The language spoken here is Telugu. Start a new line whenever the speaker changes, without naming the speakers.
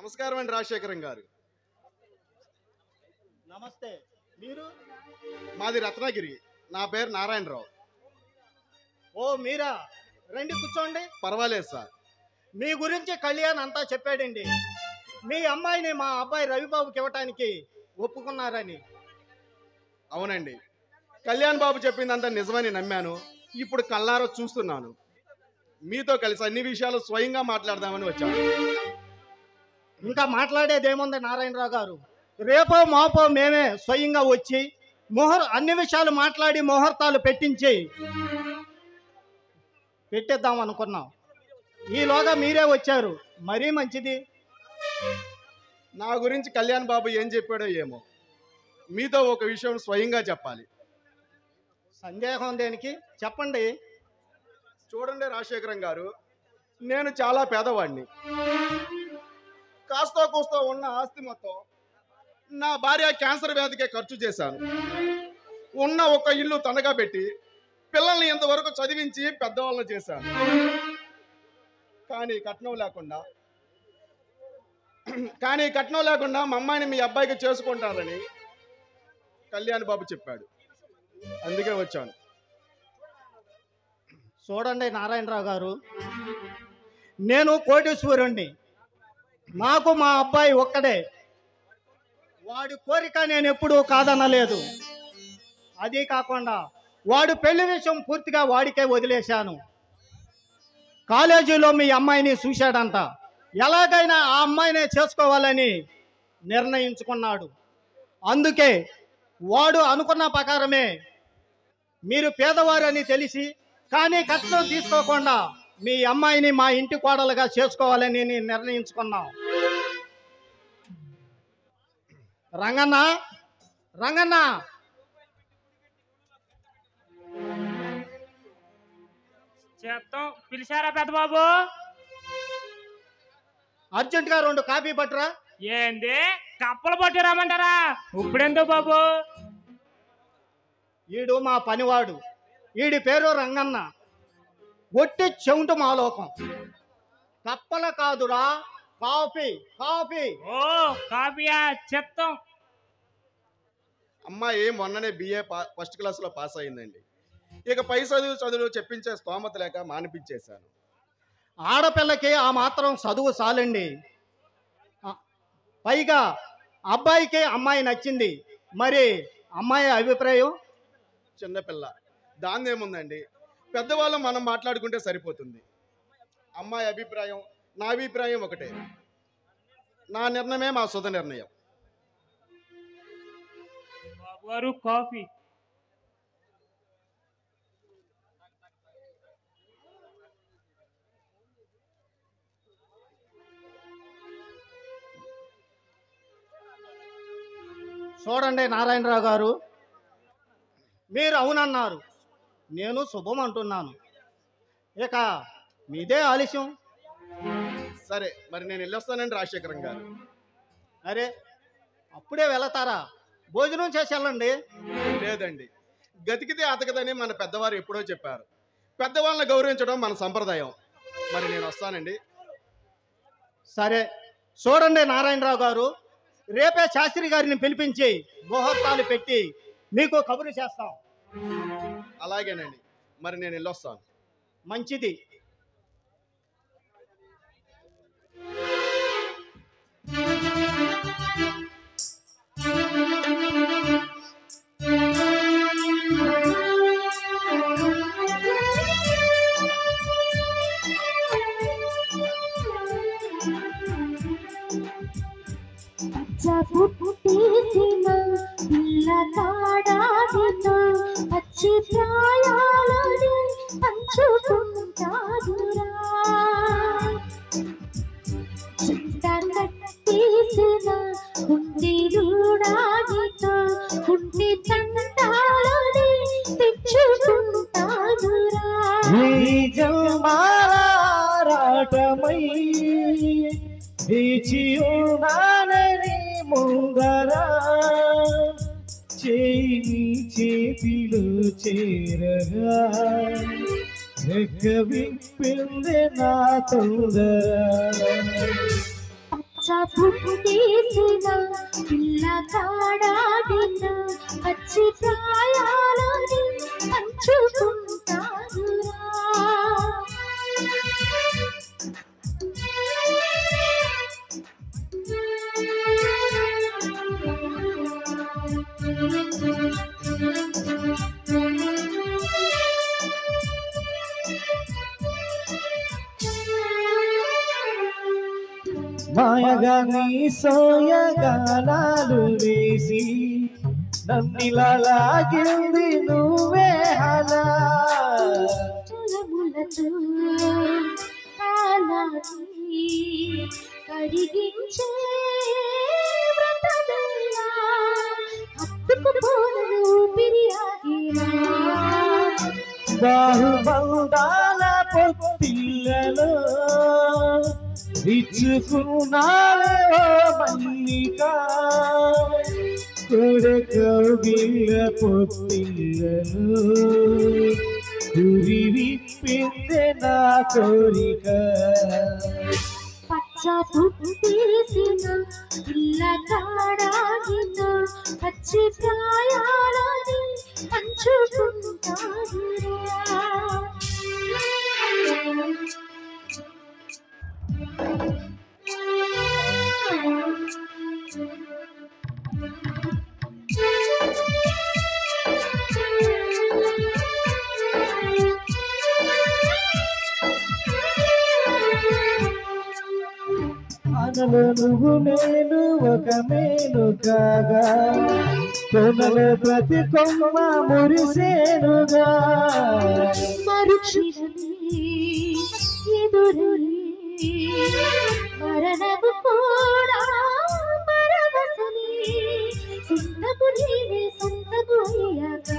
నమస్కారం అండి రాజశేఖరం గారు.
నమస్తే. మీరు?
మాది రత్నగిరి. నా పేరు నారాయణరావు.
ఓ మీరా, రండి కూర్చోండి.
పర్వాలేదు సార్.
మీ గురించి కళ్యాణ్ అంతా చెప్పాడండి. మీ అమ్మాయిని మా అబ్బాయి రవిబాబుకి ఇవ్వటానికి ఒప్పుకున్నారని.
అవునండి, కళ్యాణ్ బాబు చెప్పిందంతా నిజమని నమ్మాను. ఇప్పుడు కళ్ళారో చూస్తున్నాను. మీతో కలిసి అన్ని విషయాలు స్వయంగా మాట్లాడదామని వచ్చాను.
ఇంకా మాట్లాడేదేముంది నారాయణరావు గారు, రేపో మాపో మేమే స్వయంగా వచ్చి అన్ని విషయాలు మాట్లాడి ముహూర్తాలు పెట్టిద్దాం అనుకున్నాం. ఈలోగా మీరే వచ్చారు, మరీ మంచిది.
నా గురించి కళ్యాణ్ బాబు ఏం చెప్పాడో ఏమో, మీతో ఒక విషయం స్వయంగా చెప్పాలి.
సందేహం దేనికి, చెప్పండి.
చూడండి రాజశేఖరం గారు, నేను చాలా పేదవాడిని. కాస్తో కూస్తో ఉన్న ఆస్తి మొత్తం నా భార్య క్యాన్సర్ వ్యాధికే ఖర్చు చేశాను. ఉన్న ఒక ఇల్లు తనగా పెట్టి పిల్లల్ని ఇంతవరకు చదివించి పెద్దవాళ్ళని చేశాను. కానీ కట్నం లేకుండా మా అమ్మాయిని మీ అబ్బాయికి చేసుకుంటారని కళ్యాణ్ బాబు చెప్పాడు. అందుకే వచ్చాను.
చూడండి నారాయణరావు గారు, నేను కోటీశ్వరుణ్ణి. నాకు మా అబ్బాయి ఒక్కడే. వాడి కోరిక నేను ఎప్పుడూ కాదనలేదు. అదీ కాకుండా వాడు పెళ్లి విషయం పూర్తిగా వాడికే వదిలేశాను. కాలేజీలో మీ అమ్మాయిని చూశాడంట. ఎలాగైనా ఆ అమ్మాయినే చేసుకోవాలని నిర్ణయించుకున్నాడు. అందుకే వాడు అనుకున్న ప్రకారమే మీరు పేదవారని తెలిసి కానీ కట్నం తీసుకోకుండా మీ అమ్మాయిని మా ఇంటి కోడలుగా చేసుకోవాలని నిర్ణయించుకున్నాం. రంగన్న, రంగన్న,
చేత్తం పిలిచారా పెద్ద బాబు?
అర్జెంటుగా 2 కాఫీ పట్టురా.
ఏంది కప్పలు పట్టి రమ్మంటారా? ఇప్పుడెందుకు బాబు?
ఈడు మా పనివాడు. ఈడి పేరు రంగన్న. ఒట్టి చెవుంటు మాలోకం. కప్పల కాదురా, కాఫీ కాఫీ.
ఓ కాఫీయా? చెత్తం.
అమ్మాయి మొన్ననే BA ఫస్ట్ క్లాస్లో పాస్ అయిందండి. ఇక పై చదువులు చెప్పించే స్తోమత లేక మానిపించేశాను.
ఆడపిల్లకి ఆ మాత్రం చదువు చాలండి. పైగా అబ్బాయికి అమ్మాయి నచ్చింది. మరి అమ్మాయి అభిప్రాయం?
చిన్నపిల్ల, దాన్నేముందండి, పెద్దవాళ్ళు మనం మాట్లాడుకుంటే సరిపోతుంది. అమ్మాయి అభిప్రాయం నా అభిప్రాయం ఒకటే. నా నిర్ణయమే మా సొంత నిర్ణయం.
బాబు గారు కాఫీ.
చూడండి నారాయణరావు గారు, మీరు అవునన్నారు, నేను శుభం అంటున్నాను. ఇక మీదే ఆలస్యం.
సరే, మరి నేను వెళ్ళొస్తానండి రాజశేఖరం గారు.
అరే, అప్పుడే వెళతారా? భోజనం చేసి వెళ్ళండి.
లేదండి, గతికితే అతకదని మన పెద్దవారు ఎప్పుడో చెప్పారు. పెద్దవాళ్ళని గౌరవించడం మన సంప్రదాయం. మరి నేను వస్తానండి.
సరే, చూడండి నారాయణరావు గారు, రేపే శాస్త్రి గారిని పిలిపించి ముహూర్తాలు పెట్టి మీకు కబురు చేస్తాం.
అలాగేనండి, మరి నేను వెళ్ళొస్తాను.
మంచిది.
పుట్టేసిన పిల్ల తాడాదిన పచ్చి ప్రాయాలని పంచుకుంటాదురా. చుట్ట కట్టేసిన కుంటి రూడాదిన కుంటి తంటాలని తెచ్చుకుంటాదురా.
రాటమై వేచియున్నానని ముందరా చేయి చేతిలో చేరగా రెక్క విప్పింది నా తొందర.
పచ్చ పుట్టేసిన పిల్ల కాడాడిన పచ్చి ప్రాయాలని పంచుకుంటారురా.
మాయగా నీ సోయగానాలు వేసి నన్నిలా లాగింది నువ్వే హలా.
చరములతో కాలాన్ని కడిగించే వ్రతదయ్యా హత్తుకుపోనను ఊపిరి ఆగినా.
బాహుబంధాల పొత్తిళ్ళలో ఇచ్చుకున్నావో మల్లిక కొడకగిల్ల పొత్తిళ్ళలో గురి విప్పిందే నా కోరిక.
పచ్చ పుట్టేసిన పిల్ల కాడాగిన పచ్చి ప్రాయాలని పంచుకుంటారురా.
అనలో నువ్వు నేను ఒక మేలు కాగా కొనలో ప్రతి కొమ్మ మురిసేనుగా.
మరుక్షణమే ఎదురై మరణము కూడా పరవశమే. సొంతపు నేనే సొంతపు అయ్యాక